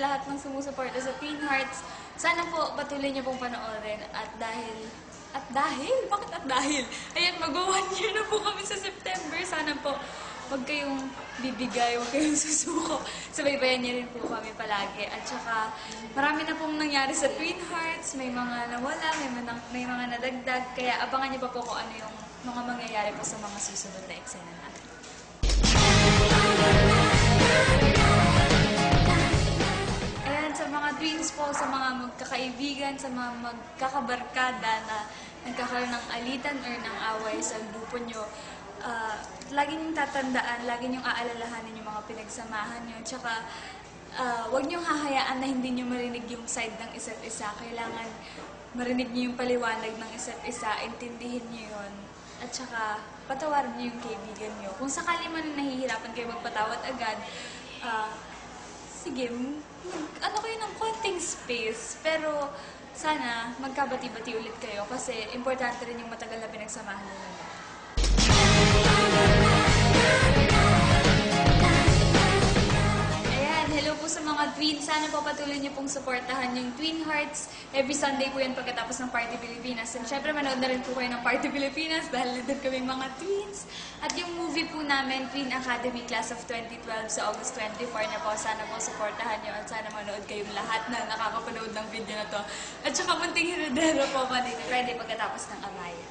lahat ng sumusuporta sa Twin Hearts. Sana po patuloy niyo pong panoorin Ayan, mag-1 year na po kami sa September. Sana po huwag kayong bibigay, huwag kayong susuko. Subaybayan niyo rin po kami palagi. At saka, marami na pong nangyari sa Twin Hearts. May mga nawala, may mga nadagdag. Kaya abangan niyo pa po kung ano yung mga mangyayari po sa mga susunod na eksena natin. Ayan, sa mga twins po, sa mga magkakaibigan, sa mga magkakabarkada na nagkakaroon ng alitan or ng away sa grupo nyo, lagi niyong tatandaan, lagi niyong aalalahanin yung mga pinagsamahan nyo. Tsaka, huwag niyong hahayaan na hindi niyo marinig yung side ng isa't isa. Kailangan marinig niyo yung paliwanag ng isa't isa, intindihin niyo yun. At saka, patawarin niyo yung kaibigan niyo. Kung sakali man nahihirapan kayo magpatawad agad, sige, ano kayo ng konting space. Pero, sana magkabati-bati ulit kayo kasi importante rin yung matagal na pinagsamahan nyo. Ayan, hello po sa mga twins. Sana po patuloy niyo pong suportahan yung Twin Hearts. Every Sunday po yan pagkatapos ng Party Pilipinas. And syempre manood na rin po kayo ng Party Pilipinas dahil nandun kaming mga twins. At yung movie po namin, Twin Academy Class of 2012 sa August 24 na po. Sana po suportahan niyo at sana manood kayong lahat na nakakapanood ng video na to. At saka Munting Heredero po Friday pagkatapos ng Amaya.